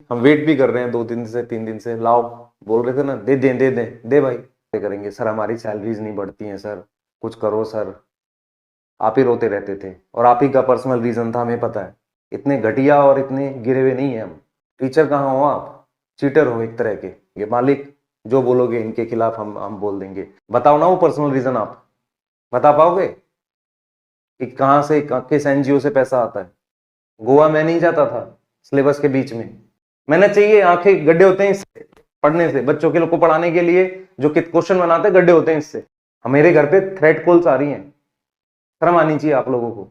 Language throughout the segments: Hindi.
हम वेट भी कर रहे हैं 2 दिन से 3 दिन से, लाओ बोल रहे थे ना, दे दें दे दें दे भाई, करेंगे सर, हमारी सैलरीज नहीं बढ़ती हैं सर, कुछ करो सर। आप ही रोते रहते थे और आप ही का पर्सनल रीजन था, हमें पता है। इतने घटिया और इतने गिरे हुए नहीं है हम। टीचर कहाँ हो आप? चीटर हो एक तरह के। ये मालिक जो बोलोगे इनके खिलाफ हम बोल देंगे। बताओ ना वो पर्सनल रीजन, आप बता पाओगे कि कहाँ से किस एनजीओ से पैसा आता है? गोवा मैं नहीं जाता था सिलेबस के बीच में। मैंने चाहिए, आंखें गड्ढे होते हैं इससे पढ़ने से, बच्चों के लोग को पढ़ाने के लिए जो क्वेश्चन बनाते हैं गड्ढे होते हैं इससे। मेरे घर पे थ्रेट कॉल्स आ रही हैं, शर्म आनी चाहिए आप लोगों को।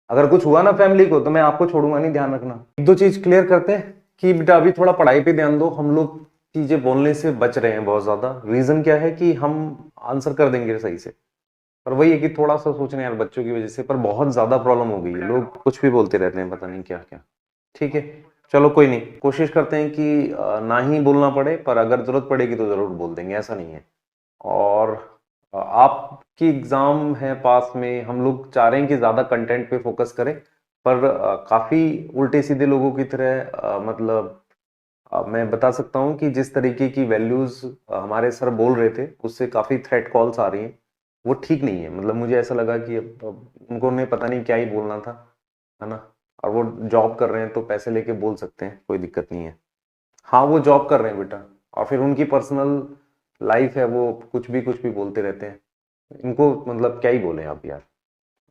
अगर कुछ हुआ ना फैमिली को तो मैं आपको छोड़ूंगा नहीं, ध्यान रखना। एक दो चीज क्लियर करते हैं कि बेटा अभी थोड़ा पढ़ाई पे ध्यान दो। हम लोग चीजें बोलने से बच रहे हैं बहुत ज्यादा। रीजन क्या है कि हम आंसर कर देंगे सही से, पर वही है कि थोड़ा सा सोचने यार बच्चों की वजह से, पर बहुत ज्यादा प्रॉब्लम हो गई है, लोग कुछ भी बोलते रहते हैं, पता नहीं क्या क्या। ठीक है, चलो कोई नहीं, कोशिश करते हैं कि ना ही बोलना पड़े, पर अगर जरूरत पड़ेगी तो जरूर बोल देंगे, ऐसा नहीं है। और आपकी एग्जाम है पास में, हम लोग चाह रहे हैं कि ज्यादा कंटेंट पे फोकस करें, पर काफी उल्टे सीधे लोगों की तरह मतलब मैं बता सकता हूँ कि जिस तरीके की वैल्यूज हमारे सर बोल रहे थे उससे काफी थ्रेट कॉल्स आ रही हैं, वो ठीक नहीं है। मतलब मुझे ऐसा लगा कि अब उनको ने पता नहीं क्या ही बोलना था, है ना। और वो जॉब कर रहे हैं तो पैसे लेके बोल सकते हैं, कोई दिक्कत नहीं है। हाँ वो जॉब कर रहे हैं बेटा, और फिर उनकी पर्सनल लाइफ है, वो कुछ भी बोलते रहते हैं। इनको मतलब क्या ही बोले आप यार।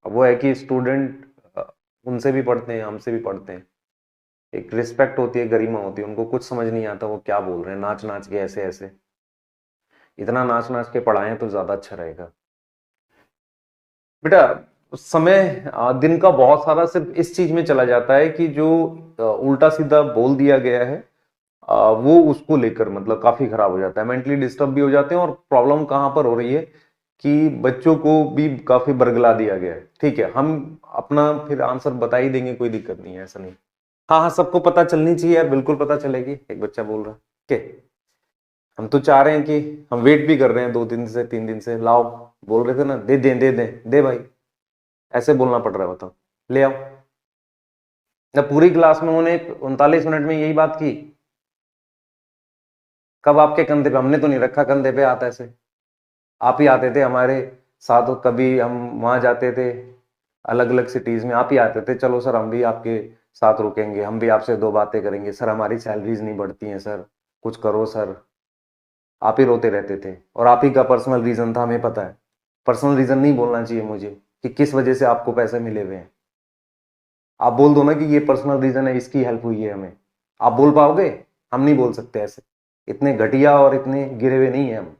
अब वो है कि स्टूडेंट उनसे भी पढ़ते हैं, हमसे भी पढ़ते हैं, एक रिस्पेक्ट होती है, गरिमा होती है। उनको कुछ समझ नहीं आता वो क्या बोल रहे हैं, नाच नाच के ऐसे ऐसे। इतना नाच नाच के पढ़ाएं तो ज्यादा अच्छा रहेगा बेटा। समय दिन का बहुत सारा सिर्फ इस चीज में चला जाता है कि जो उल्टा सीधा बोल दिया गया है वो उसको लेकर मतलब काफी खराब हो जाता है, मेंटली डिस्टर्ब भी हो जाते हैं। और प्रॉब्लम कहां पर हो रही है कि बच्चों को भी काफी बरगला दिया गया है। ठीक है, हम अपना फिर आंसर बता ही देंगे, कोई दिक्कत नहीं है, ऐसा नहीं। हाँ हाँ, सबको पता चलनी चाहिए यार, बिल्कुल पता चलेगी। एक बच्चा बोल रहा है कि हम तो चाह रहे हैं कि हम वेट भी कर रहे हैं 2 दिन से 3 दिन से, लाओ बोल रहे थे ना, दे दें दे दें दे भाई, ऐसे बोलना पड़ रहा है, बताओ ले आओ। जब पूरी क्लास में उन्होंने 39 मिनट में यही बात की, कब आपके कंधे पे? हमने तो नहीं रखा कंधे पे हाथ ऐसे। आप ही आते थे हमारे साथ, कभी हम वहां जाते थे अलग अलग सिटीज में, आप ही आते थे, चलो सर हम भी आपके साथ रुकेंगे, हम भी आपसे दो बातें करेंगे सर, हमारी सैलरीज नहीं बढ़ती हैं सर, कुछ करो सर। आप ही रोते रहते थे और आप ही का पर्सनल रीजन था, हमें पता है। पर्सनल रीजन नहीं बोलना चाहिए मुझे कि किस वजह से आपको पैसे मिले हुए हैं। आप बोल दो ना कि ये पर्सनल रीजन है, इसकी हेल्प हुई है हमें। आप बोल पाओगे? हम नहीं बोल सकते ऐसे, इतने घटिया और इतने गिरे हुए नहीं है हम।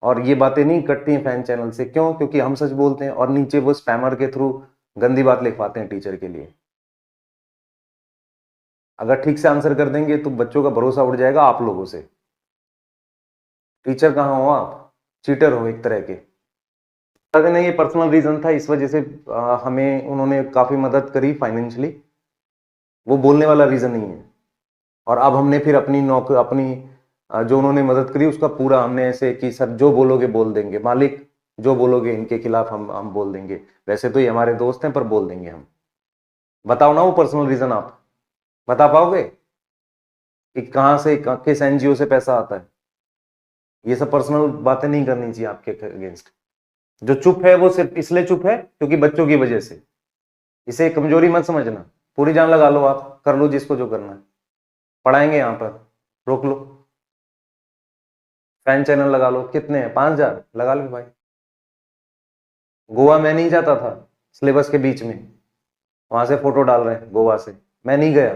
और ये बातें नहीं कटती हैं फैन चैनल से, क्यों? क्योंकि हम सच बोलते हैं और नीचे वो स्पैमर के थ्रू गंदी बात लिखवाते हैं टीचर के लिए। अगर ठीक से आंसर कर देंगे तो बच्चों का भरोसा उठ जाएगा आप लोगों से। टीचर कहाँ हो आप? चीटर हो एक तरह के। अगर नहीं, ये पर्सनल रीजन था, इस वजह से हमें उन्होंने काफी मदद करी फाइनेंशियली, वो बोलने वाला रीजन नहीं है। और अब हमने फिर अपनी नौकरी, अपनी जो उन्होंने मदद करी उसका पूरा हमने ऐसे कि सर जो बोलोगे बोल देंगे, मालिक जो बोलोगे इनके खिलाफ हम बोल देंगे। वैसे तो ये हमारे दोस्त हैं, पर बोल देंगे हम। बताओ ना वो पर्सनल रीजन, आप बता पाओगे कि कहाँ से किस एनजीओ से पैसा आता है? ये सब पर्सनल बातें नहीं करनी चाहिए आपके अगेंस्ट। जो चुप है वो सिर्फ इसलिए चुप है क्योंकि बच्चों की वजह से। इसे कमजोरी मत समझना, पूरी जान लगा लो, आप कर लो जिसको जो करना है। पढ़ाएंगे यहां पर, रोक लो। फैन चैनल लगा लो, कितने हैं? 5,000 लगा लो भाई। गोवा मैं नहीं जाता था सिलेबस के बीच में, वहां से फोटो डाल रहे हैं गोवा से, मैं नहीं गया।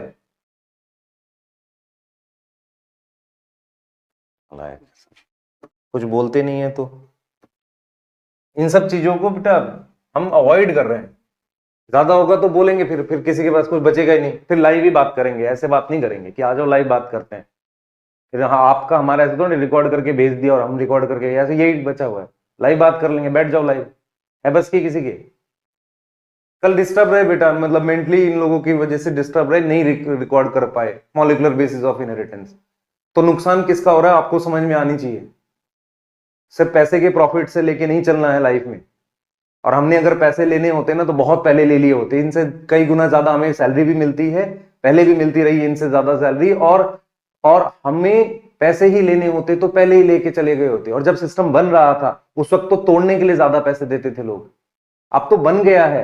कुछ बोलते नहीं है तो इन सब चीजों को बेटा हम अवॉइड कर रहे हैं। ज्यादा होगा तो बोलेंगे, फिर किसी के पास कुछ बचेगा ही नहीं, फिर लाइव ही बात करेंगे। ऐसे बात नहीं करेंगे कि आ जाओ लाइव बात करते हैं। फिर हाँ, आपका हमारा ऐसे तो नहीं रिकॉर्ड करके भेज दिया और हम रिकॉर्ड करके, ऐसे यही बचा हुआ है। लाइव बात कर लेंगे, बैठ जाओ लाइव, है बस की किसी के? कल डिस्टर्ब रहे बेटा, मतलब मेंटली इन लोगों की वजह से डिस्टर्ब रहे, नहीं रिकॉर्ड कर पाए मॉलिक्यूलर बेसिस ऑफ इनहेरिटेंस। तो नुकसान किसका हो रहा है आपको समझ में आनी चाहिए। सिर्फ पैसे के प्रॉफिट से लेके नहीं चलना है लाइफ में। और हमने अगर पैसे लेने होते ना तो बहुत पहले ले लिए होते, इनसे कई गुना ज्यादा हमें सैलरी भी मिलती है, पहले भी मिलती रही है इनसे ज्यादा सैलरी, और हमें पैसे ही लेने होते तो पहले ही लेके चले गए होते। और जब सिस्टम बन रहा था उस वक्त तो तोड़ने के लिए ज्यादा पैसे देते थे लोग। अब तो बन गया है,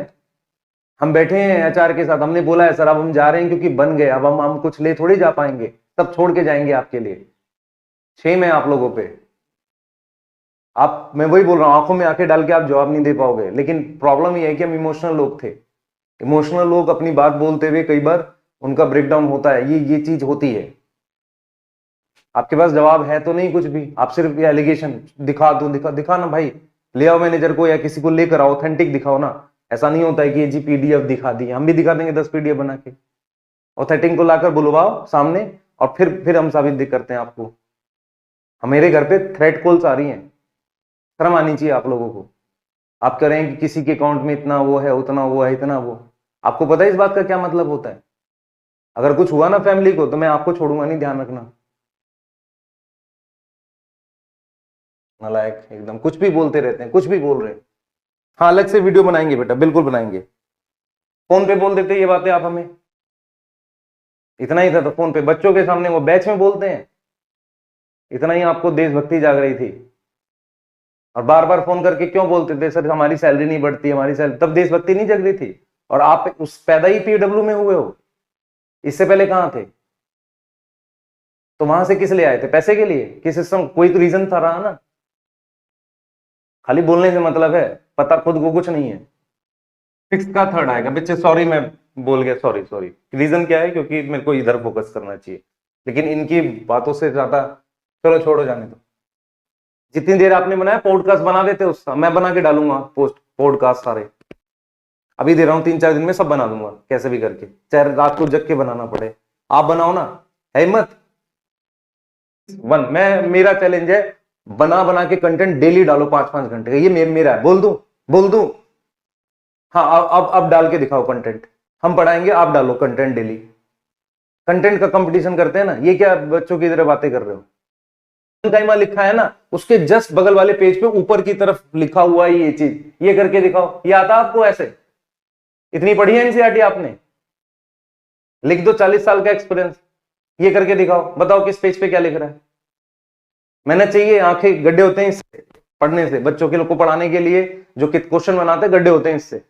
हम बैठे हैं एचआर के साथ, हमने बोला है सर अब हम जा रहे हैं क्योंकि बन गए, अब हम कुछ ले थोड़ी जा पाएंगे, सब छोड़ के जाएंगे आपके लिए। शेम है आप लोगों पे। मैं वही बोल रहा हूं, आंखों में आंखें डाल के आप जवाब नहीं दे पाओगे। लेकिन प्रॉब्लम ये है कि हम इमोशनल लोग थे। इमोशनल लोग अपनी बात बोलते हुए कई बार उनका ब्रेकडाउन होता है, ये चीज होती है। आपके पास जवाब है तो नहीं कुछ भी, आप सिर्फ ये एलिगेशन दिखा ना भाई, ले आओ मैनेजर को या किसी को लेकर आओ, ऑथेंटिक दिखाओ ना। ऐसा नहीं होता है कि ये जी पीडीएफ दिखा दी, हम भी दिखा देंगे 10 पीडीएफ बना के। ऑथेंटिक को लाकर बुलवाओ सामने और फिर हम साबित करते हैं आपको। मेरे घर पे थ्रेट कॉल्स आ रही हैं, शर्म आनी चाहिए आप लोगों को। आप कह रहे हैं कि किसी के अकाउंट में इतना वो है, उतना वो है, इतना वो। आपको पता है इस बात का क्या मतलब होता है? अगर कुछ हुआ ना फैमिली को तो मैं आपको छोड़ूंगा नहीं, ध्यान रखना। नालायक एकदम, कुछ भी बोलते रहते हैं, कुछ भी बोल रहे हैं। हाँ अलग से वीडियो बनाएंगे बेटा, बिल्कुल बनाएंगे। फोन पे बोल देते ये बातें आप हमें, इतना ही था तो फोन पे बच्चों के सामने वो बैच में बोलते हैं, इतना ही आपको देशभक्ति जाग रही थी। और बार बार फोन करके क्यों बोलते थे सर हमारी सैलरी नहीं बढ़ती, हमारी सैलरी, तब देशभक्ति नहीं जग रही थी। और आप उस पैदा ही पीडब्ल्यू में हुए हो, इससे पहले कहां थे? तो वहां से किस लिए आए थे? पैसे के लिए? कि सिस्टम कोई तो रीजन था रहा ना। खाली बोलने से मतलब है, पता खुद को कुछ नहीं है। सिक्स का थर्ड आएगा बच्चे, सॉरी मैं बोल गया, सॉरी सॉरी। रीजन क्या है? क्योंकि मेरे को इधर फोकस करना चाहिए, लेकिन इनकी बातों से ज्यादा चलो छोड़ो, जाने दो। जितनी देर आपने बनाया पॉडकास्ट बना देते उसका, मैं बना के डालूंगा पोस्ट पॉडकास्ट सारे, अभी दे रहा हूं 3-4 दिन में सब बना दूंगा कैसे भी करके, चाहे रात को जग के बनाना पड़े। आप बनाओ ना, है हिम्मत? मेरा चैलेंज है, बना के कंटेंट डेली डालो 5-5 घंटे का, ये मेरा है। बोल दूं? हाँ अब डाल के दिखाओ कंटेंट, हम पढ़ाएंगे, आप डालो कंटेंट डेली। कंटेंट का कंपटीशन करते हैं ना, ये क्या बच्चों की तरह बातें कर रहे हो? टाइम लिखा है ना, उसके जस्ट बगल वाले पेज पे ऊपर की तरफ लिखा हुआ है ये चीज, ये करके दिखाओ। ये आता आपको ऐसे? इतनी पढ़ी है एनसीईआरटी आपने? लिख दो 40 साल का एक्सपीरियंस, ये करके दिखाओ, बताओ किस पेज पे क्या लिख रहा है। मेहनत चाहिए, आंखें गड्ढे होते हैं इससे पढ़ने से, बच्चों के लोग को पढ़ाने के लिए जो क्वेश्चन बनाते हैं गड्ढे होते हैं इससे।